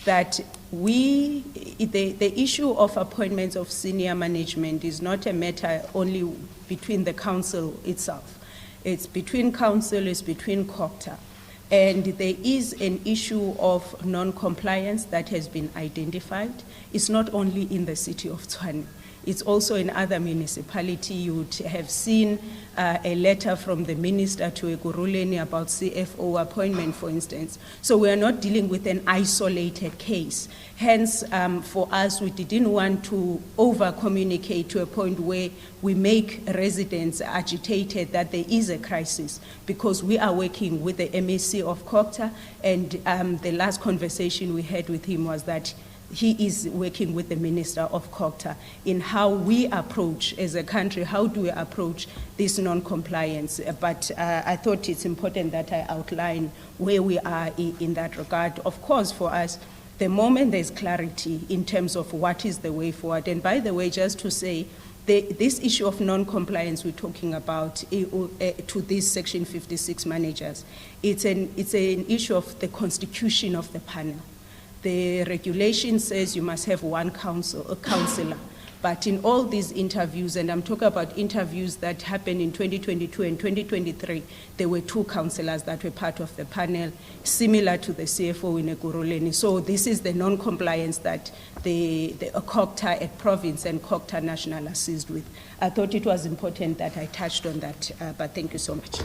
that the issue of appointments of senior management is not a matter only between the council itself. It's between council, it's between COGTA. And there is an issue of non-compliance that has been identified. It's not only in the City of Tshwane. It's also in other municipalities. You would have seen a letter from the minister to Ekurhuleni about CFO appointment, for instance. So we are not dealing with an isolated case. Hence, for us, we didn't want to over-communicate to a point where we make residents agitated that there is a crisis, because we are working with the MAC of COGTA, and the last conversation we had with him was that he is working with the Minister of COGTA in how we approach as a country, how do we approach this non-compliance. But I thought it's important that I outline where we are in that regard. Of course, for us, the moment there's clarity in terms of what is the way forward, and by the way, just to say, this issue of non-compliance we're talking about to these Section 56 managers, it's an issue of the constitution of the panel. The regulation says you must have one councillor. But in all these interviews, and I'm talking about interviews that happened in 2022 and 2023, there were 2 councillors that were part of the panel, similar to the CFO in Ekurhuleni. So this is the non-compliance that the COGTA at province and COGTA national assist with. I thought it was important that I touched on that, but thank you so much.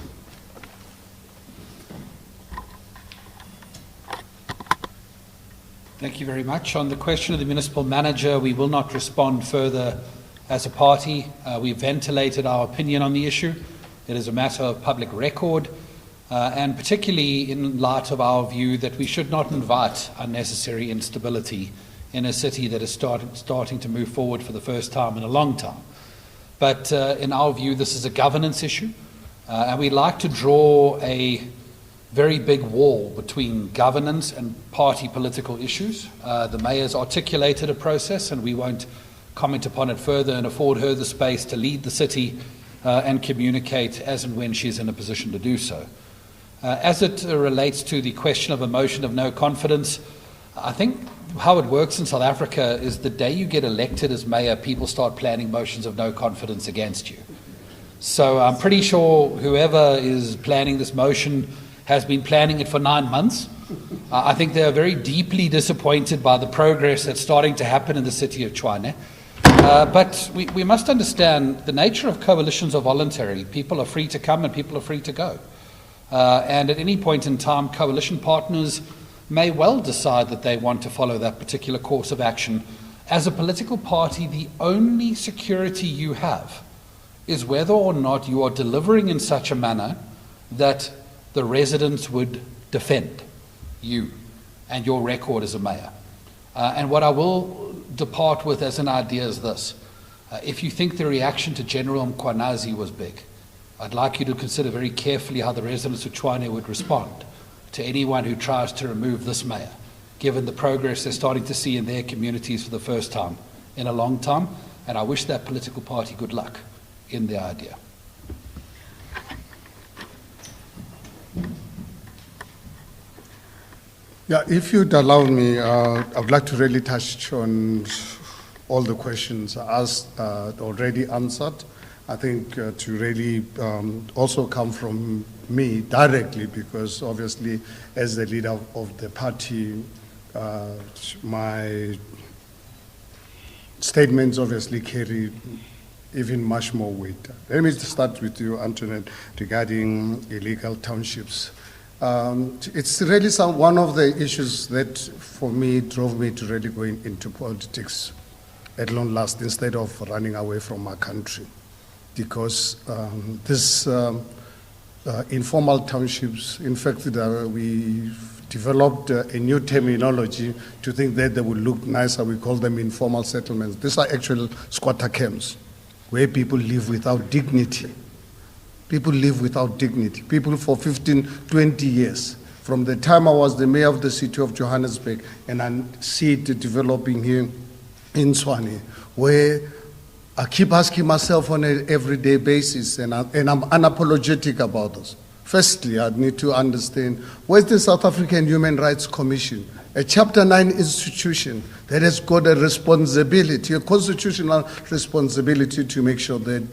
Thank you very much. On the question of the municipal manager, we will not respond further as a party. We've ventilated our opinion on the issue. It is a matter of public record, and particularly in light of our view that we should not invite unnecessary instability in a city that is starting to move forward for the first time in a long time. But in our view, this is a governance issue, and we'd like to draw a very big wall between governance and party political issues. The mayor's articulated a process, and we won't comment upon it further and afford her the space to lead the city and communicate as and when she's in a position to do so. As it relates to the question of a motion of no confidence, I think how it works in South Africa is the day you get elected as mayor, people start planning motions of no confidence against you. So I'm pretty sure whoever is planning this motion has been planning it for 9 months. I think they are very deeply disappointed by the progress that's starting to happen in the city of Tshwane. But we must understand the nature of coalitions are voluntary. People are free to come and people are free to go. And at any point in time, coalition partners may well decide that they want to follow that particular course of action. As a political party, the only security you have is whether or not you are delivering in such a manner that the residents would defend you and your record as a mayor. And what I will depart with as an idea is this. If you think the reaction to General Mkhwanazi was big, I'd like you to consider very carefully how the residents of Tshwane would respond to anyone who tries to remove this mayor, given the progress they're starting to see in their communities for the first time in a long time. And I wish that political party good luck in their idea. Yeah, if you'd allow me, I would like to really touch on all the questions asked, already answered. I think to really also come from me directly, because obviously as the leader of the party, my statements obviously carry even much more weight. Let me start with you, Antoinette, regarding illegal townships. It's really one of the issues that for me drove me to really going into politics at long last instead of running away from my country. Because this informal townships, in fact, we developed a new terminology to think that they would look nicer. We call them informal settlements. These are actual squatter camps where people live without dignity. People live without dignity. People for 15, 20 years. From the time I was the mayor of the city of Johannesburg, and I see it developing here in Tshwane, where I keep asking myself on an everyday basis, and I'm unapologetic about this. Firstly, I need to understand, where's the South African Human Rights Commission? A Chapter 9 institution that has got a responsibility, a constitutional responsibility to make sure that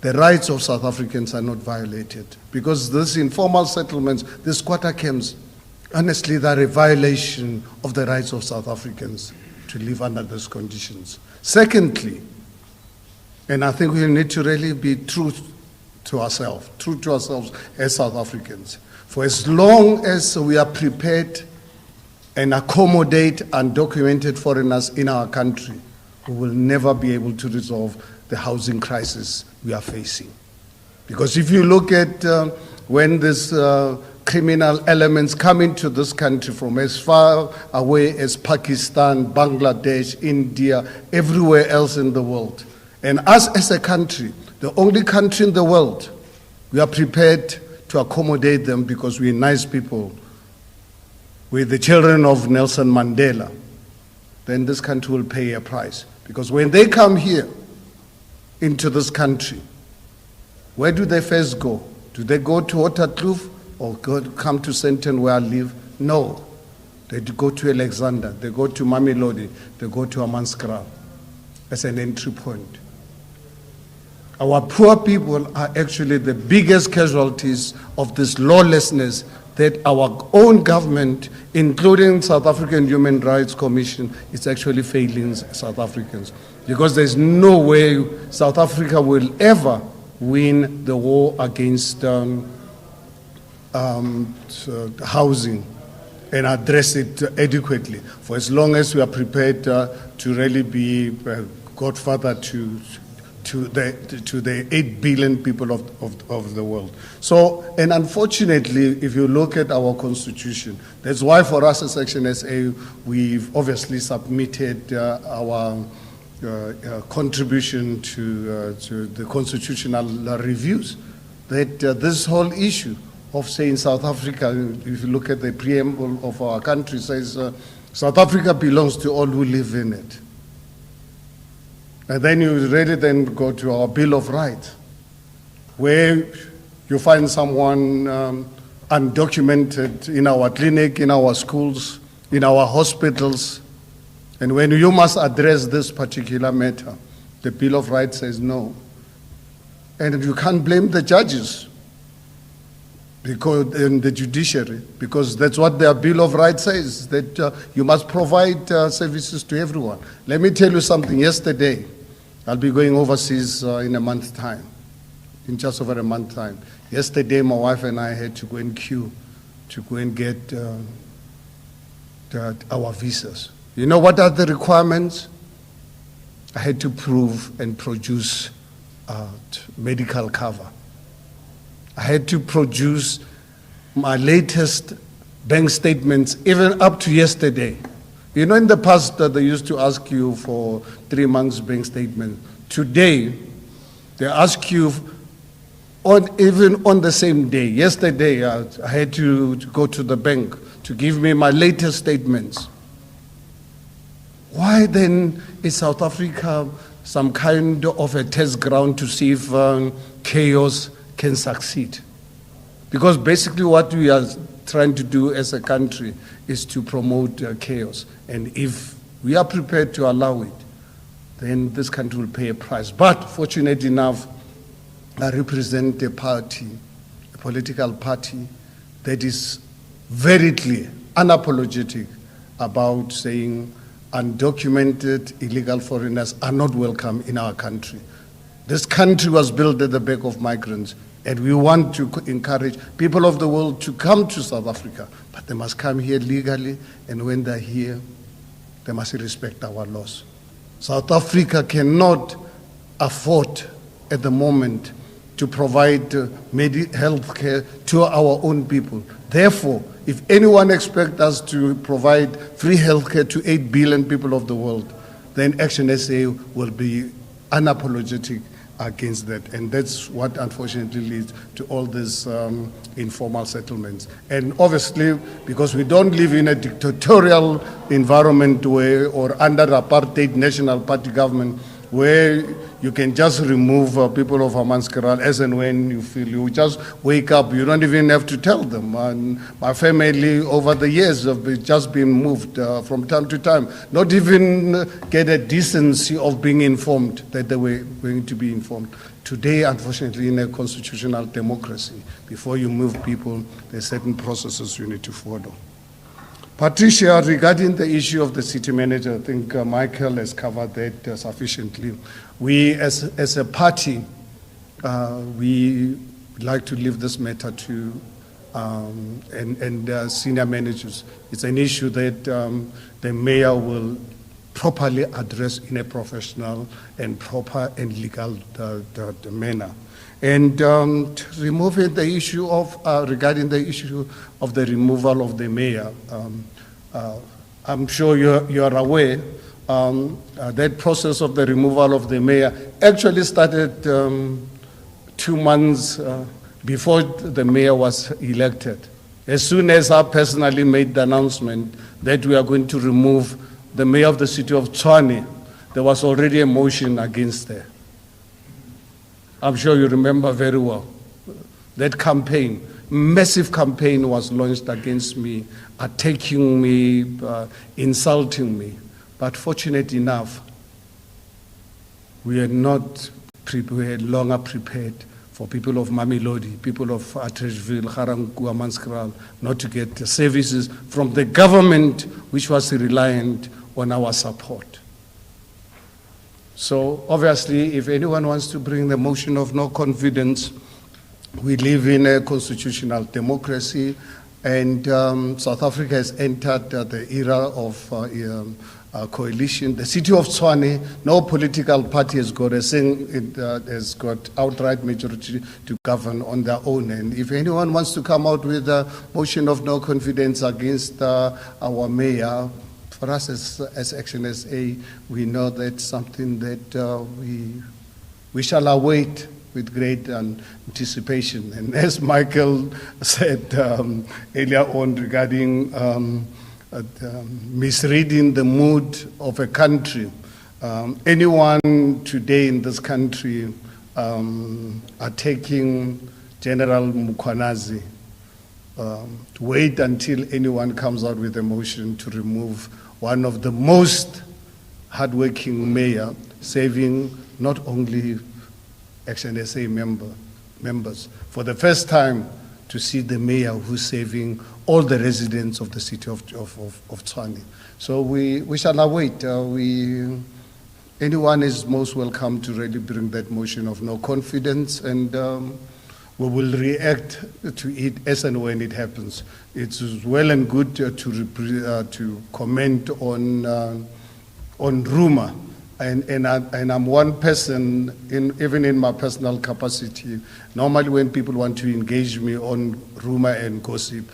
the rights of South Africans are not violated. Because these informal settlements, these squatter camps, honestly, they're a violation of the rights of South Africans to live under those conditions. Secondly, and I think we need to really be true to ourselves as South Africans. For as long as we are prepared and accommodate undocumented foreigners in our country, we will never be able to resolve the housing crisis we are facing. Because if you look at when these criminal elements come into this country from as far away as Pakistan, Bangladesh, India, everywhere else in the world, and us as a country, the only country in the world, we are prepared to accommodate them because we're nice people. We're the children of Nelson Mandela. Then this country will pay a price. Because when they come here into this country, where do they first go? Do they go to Waterkloof or come to Sandton where I live? No. They go to Alexander, they go to Mamelodi, they go to Amanskra as an entry point. Our poor people are actually the biggest casualties of this lawlessness that our own government, including South African Human Rights Commission, is actually failing South Africans. Because there's no way South Africa will ever win the war against housing and address it adequately, for as long as we are prepared to really be godfather to the 8 billion people of the world. So, and unfortunately, if you look at our constitution, that's why for us as ActionSA, we've obviously submitted our contribution to the constitutional reviews, that this whole issue of saying South Africa, if you look at the preamble of our country, says South Africa belongs to all who live in it. And then you really then go to our Bill of Rights. where you find someone undocumented in our clinic, in our schools, in our hospitals, and when you must address this particular matter, the Bill of Rights says no. And you can't blame the judges because in the judiciary, because that's what their Bill of Rights says, that you must provide services to everyone. Let me tell you something. Yesterday, I'll be going overseas in a month's time, in just over a month's time. Yesterday, my wife and I had to go and queue to go and get our visas. You know what are the requirements? I had to prove and produce medical cover. I had to produce my latest bank statements, even up to yesterday. You know, in the past, they used to ask you for 3 months bank statement. Today, they ask you even on the same day. Yesterday, I had to go to the bank to give me my latest statements. Why then is South Africa some kind of a test ground to see if chaos can succeed? Because basically what we are trying to do as a country is to promote chaos. And if we are prepared to allow it, then this country will pay a price. But fortunately enough, I represent a party, a political party that is very clear, unapologetic about saying undocumented illegal foreigners are not welcome in our country. This country was built at the back of migrants, and we want to encourage people of the world to come to South Africa, but they must come here legally, and when they're here, they must respect our laws. South Africa cannot afford at the moment to provide health care to our own people. Therefore, if anyone expects us to provide free health care to 8 billion people of the world, then ActionSA will be unapologetic against that. And that's what unfortunately leads to all these informal settlements. And obviously, because we don't live in a dictatorial environment or under apartheid national party government, where you can just remove people of Hammanskraal as and when you feel. You just wake up, you don't even have to tell them. And my family over the years have just been moved from time to time, not even get a decency of being informed that they were going to be informed. Today, unfortunately, in a constitutional democracy, before you move people, there are certain processes you need to follow. Patricia, regarding the issue of the city manager, I think Michael has covered that sufficiently. We, as a party, we like to leave this matter to senior managers. It's an issue that the mayor will properly address in a professional and proper and legal manner. And removing the issue of, regarding the issue of the removal of the mayor, I'm sure you're aware that process of the removal of the mayor actually started 2 months before the mayor was elected. As soon as I personally made the announcement that we are going to remove the mayor of the City of Tshwane, there was already a motion against her. I'm sure you remember very well. That campaign, massive campaign was launched against me, attacking me, insulting me. But fortunate enough, we are not prepared, longer prepared for people of Mamelodi, people of Atteridgeville, Ga-Rankuwa, Hammanskraal, not to get services from the government, which was reliant on our support. So obviously, if anyone wants to bring the motion of no confidence, we live in a constitutional democracy, and South Africa has entered the era of coalition. The City of Tshwane, no political party has got has got outright majority to govern on their own. And if anyone wants to come out with a motion of no confidence against our mayor, for us as ActionSA, we know that's something that we shall await with great anticipation. And as Michael said earlier on regarding misreading the mood of a country, anyone today in this country attacking General Mukwanazi, to wait until anyone comes out with a motion to remove one of the most hardworking mayor, saving not only ActionSA members, for the first time to see the mayor who's saving all the residents of the city of Tshwane. So we shall await. Anyone is most welcome to really bring that motion of no confidence, and we will react to it as and when it happens. It's well and good to comment on rumor, and I'm one person, even in my personal capacity. Normally, when people want to engage me on rumor and gossip,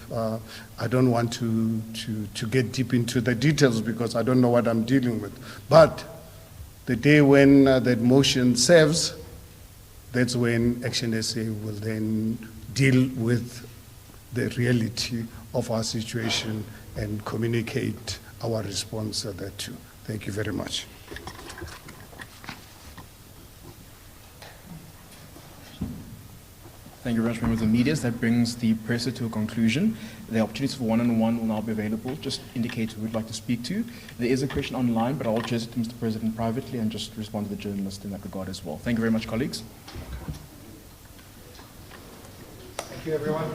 I don't want to get deep into the details because I don't know what I'm dealing with. But the day when that motion serves, that's when ActionSA will then deal with the reality of our situation and communicate our response thereto. Thank you very much. Thank you very much, members of the media. That brings the presser to a conclusion. The opportunity for one-on-one will now be available. Just indicate who we'd like to speak to. There is a question online, but I'll address it to Mr. President privately and just respond to the journalist in that regard as well. Thank you very much, colleagues. Thank you, everyone.